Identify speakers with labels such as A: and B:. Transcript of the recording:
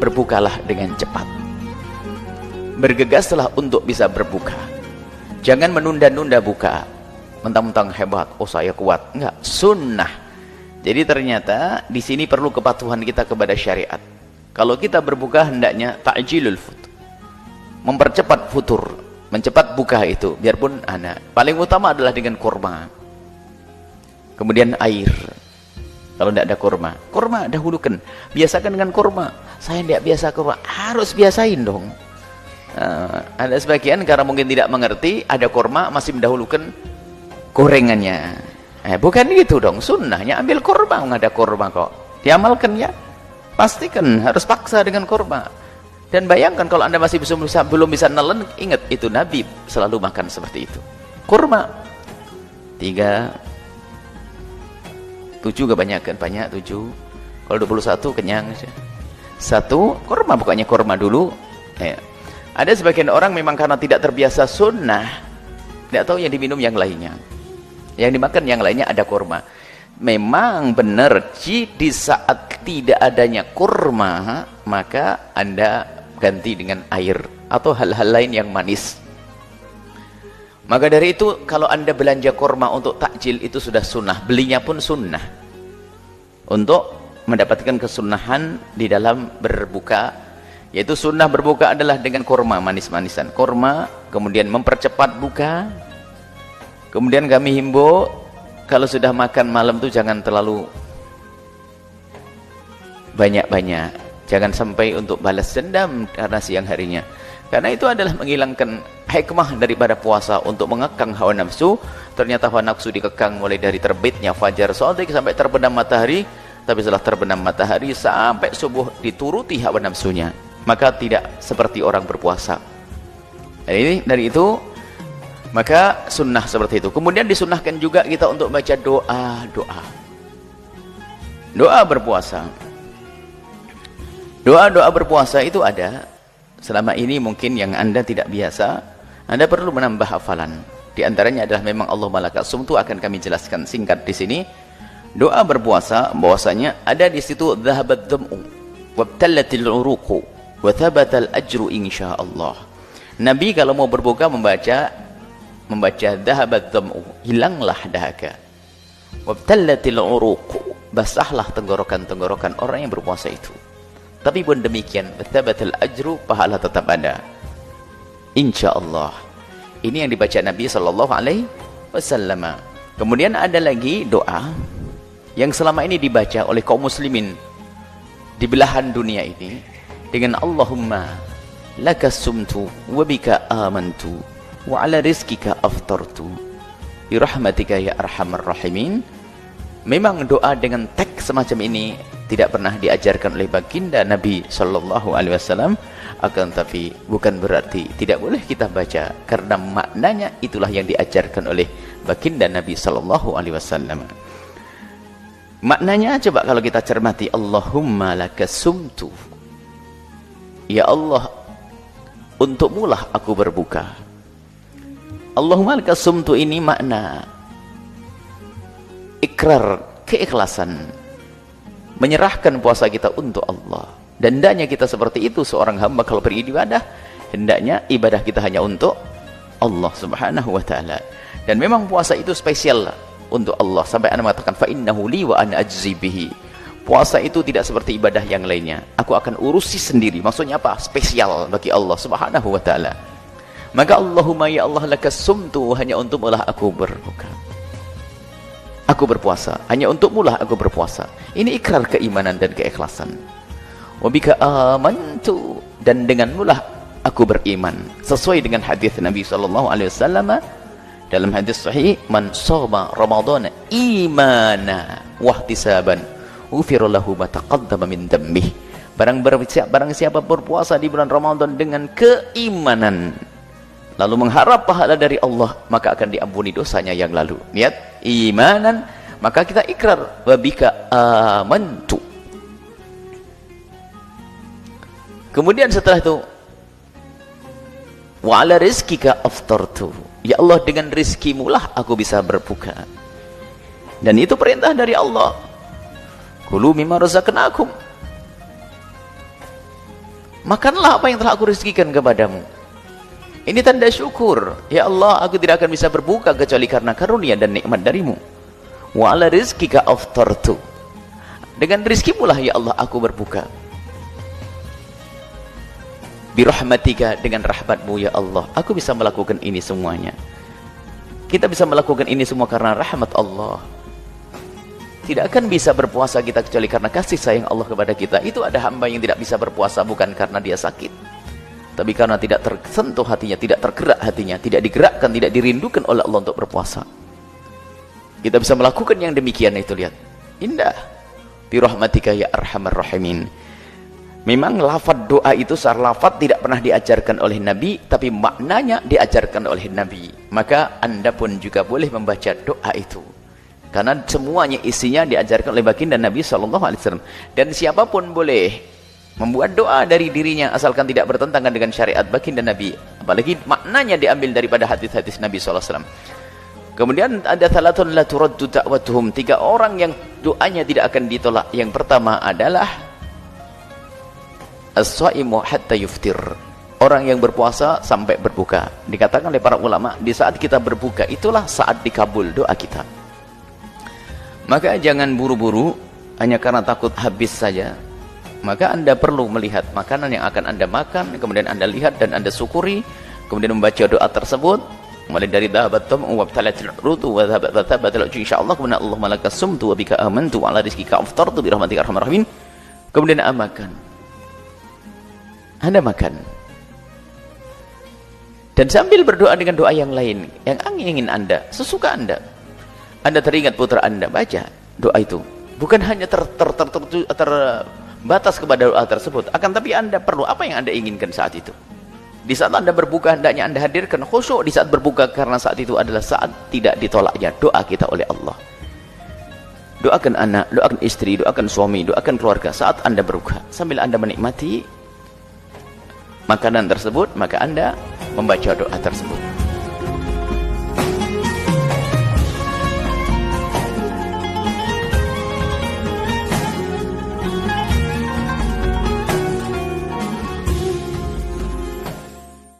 A: berbukalah dengan cepat. Bergegaslah untuk bisa berbuka. Jangan menunda-nunda buka. Mentang-mentang hebat, oh saya kuat. Enggak, sunnah. Jadi ternyata di sini perlu kepatuhan kita kepada syariat. Kalau kita berbuka hendaknya ta'jilul futur. Mempercepat futur, mencepat buka itu. Biarpun paling utama adalah dengan kurma. Kemudian air. Kalau tidak ada kurma dahulukan. Biasakan dengan kurma. Saya tidak biasa kurma, harus biasain dong. Ada sebagian karena mungkin tidak mengerti, ada kurma masih mendahulukan gorengannya. Bukan gitu dong, sunnahnya ambil kurma, nggak ada kurma kok. Diamalkan ya. Pastikan harus paksa dengan kurma. Dan bayangkan kalau Anda masih belum bisa nelen, ingat itu Nabi selalu makan seperti itu. Kurma 7 kebanyakan, banyak 7. Kalau 21 kenyang. 1 kurma, bukannya kurma dulu. Ada sebagian orang memang karena tidak terbiasa sunnah, tidak tahu yang diminum yang lainnya. Yang dimakan yang lainnya ada kurma. Memang benar, di saat tidak adanya kurma, maka Anda ganti dengan air atau hal-hal lain yang manis. Maka dari itu kalau Anda belanja kurma untuk takjil itu sudah sunnah, belinya pun sunnah. Untuk mendapatkan kesunahan di dalam berbuka, yaitu sunnah berbuka adalah dengan kurma, manis-manisan. Kurma, kemudian mempercepat buka. Kemudian kami himbau kalau sudah makan malam itu jangan terlalu banyak-banyak. Jangan sampai untuk balas dendam karena siang harinya. Karena itu adalah menghilangkan hikmah daripada puasa untuk mengekang hawa nafsu. Ternyata hawa nafsu dikekang mulai dari terbitnya fajar shadiq sampai terbenam matahari. Tapi setelah terbenam matahari sampai subuh dituruti hawa nafsunya. Maka tidak seperti orang berpuasa. Dari itu, maka sunnah seperti itu. Kemudian disunnahkan juga kita untuk baca doa berpuasa. Doa berpuasa itu ada. Selama ini mungkin yang Anda tidak biasa, Anda perlu menambah hafalan. Di antaranya adalah memang Allah malakasum, itu akan kami jelaskan singkat di sini. Doa berpuasa bahwasanya ada di situ dhahabat dham'u wabtallatil uruqu wa thabatal ajru insyaallah. Nabi kalau mau berbuka membaca dhahabat dham'u, hilanglah dahaga. Wabtallatil uruqu, basahlah tenggorokan-tenggorokan orang yang berpuasa itu. Tapi pun demikian, thabatal ajru, pahala tetap ada. Insyaallah. Ini yang dibaca Nabi sallallahu alaihi wasallam. Kemudian ada lagi doa yang selama ini dibaca oleh kaum muslimin di belahan dunia ini dengan Allahumma lakas sumtu wa bika amantu wa ala rizkika aftartu bi rahmatika ya arhamar rahimin. Memang doa dengan teks semacam ini tidak pernah diajarkan oleh baginda Nabi sallallahu alaihi wasallam, akan tapi bukan berarti tidak boleh kita baca, karena maknanya itulah yang diajarkan oleh baginda Nabi sallallahu alaihi wasallam. Maknanya coba kalau kita cermati, Allahumma lakasumtu, ya Allah untukmulah aku berbuka. Allahumma lakasumtu ini makna ikrar, keikhlasan, menyerahkan puasa kita untuk Allah. Dan hendaknya kita seperti itu, seorang hamba kalau beribadah hendaknya ibadah kita hanya untuk Allah subhanahu wa ta'ala. Dan memang puasa itu spesial untuk Allah, sampai Anda mengatakan fa innahu li wa ana ajzi bihi. Puasa itu tidak seperti ibadah yang lainnya, aku akan urusi sendiri. Maksudnya apa? Spesial bagi Allah subhanahu wa ta'ala. Maka Allahumma ya Allah lakas sumtu, hanya untukmulah aku berbuka, aku berpuasa, hanya untukmulah aku berpuasa. Ini ikrar keimanan dan keikhlasan. Wabika amantu, dan denganmulah aku beriman. Sesuai dengan hadis Nabi sallallahu alaihi wasallam dalam hadis sahih, man shoma ramadhana imana wahtisaban ghufira lahu ma taqaddama min dhanbihi. Barang siapa berpuasa di bulan Ramadan dengan keimanan lalu mengharap pahala dari Allah, maka akan diampuni dosanya yang lalu. Niat imanan, maka kita ikrar wabika amantu. Kemudian setelah itu wa ala rizkika aftartu, ya Allah dengan rizkimu lah aku bisa berbuka. Dan itu perintah dari Allah, kulu mimma razaqnakum. Makanlah apa yang telah aku rezekikan kepadamu. Ini tanda syukur. Ya Allah, aku tidak akan bisa berbuka kecuali karena karunia dan nikmat darimu. Wa ala rizkika aftartu. Dengan rizkimu lah ya Allah aku berbuka. Birahmatika, dengan rahmatmu ya Allah aku bisa melakukan ini semuanya. Kita bisa melakukan ini semua karena rahmat Allah. Tidak akan bisa berpuasa kita kecuali karena kasih sayang Allah kepada kita. Itu ada hamba yang tidak bisa berpuasa bukan karena dia sakit, tapi karena tidak tersentuh hatinya, tidak tergerak hatinya, tidak digerakkan, tidak dirindukan oleh Allah untuk berpuasa. Kita bisa melakukan yang demikian itu, lihat. Indah. Birahmatika ya arhamar rahimin. Memang lafaz doa itu secara lafaz tidak pernah diajarkan oleh Nabi, tapi maknanya diajarkan oleh Nabi. Maka Anda pun juga boleh membaca doa itu. Karena semuanya isinya diajarkan oleh baginda Nabi SAW. Dan siapapun boleh membuat doa dari dirinya asalkan tidak bertentangan dengan syariat baginda Nabi. Apalagi maknanya diambil daripada hadis-hadis Nabi SAW. Kemudian ada salatun la turaddu da'watuhum. 3 orang yang doanya tidak akan ditolak. Yang pertama adalah as-shaimu hatta yuftir. Orang yang berpuasa sampai berbuka. Dikatakan oleh para ulama, di saat kita berbuka itulah saat dikabul doa kita. Maka jangan buru-buru hanya karena takut habis saja. Maka Anda perlu melihat makanan yang akan Anda makan, kemudian Anda lihat dan Anda syukuri, kemudian membaca doa tersebut, mulai dari dhahabat tam'u wa btalatil rutu wa thabatal insyaallah, kemudian Allahumma lakas sumtu wa bika amantu wa ala rizkika aftartu bi rahmatika arhamar rahimin. Kemudian Anda makan. Anda makan. Dan sambil berdoa dengan doa yang lain yang ingin Anda, sesuka Anda. Anda teringat putra Anda, baca doa itu. Bukan hanya terbatas kepada doa tersebut, akan tapi Anda perlu apa yang Anda inginkan saat itu. Di saat Anda berbuka, hendaknya Anda hadirkan khusyuk di saat berbuka, karena saat itu adalah saat tidak ditolaknya doa kita oleh Allah. Doakan anak, doakan istri, doakan suami, doakan keluarga saat Anda berbuka. Sambil Anda menikmati makanan tersebut, maka Anda membaca doa tersebut.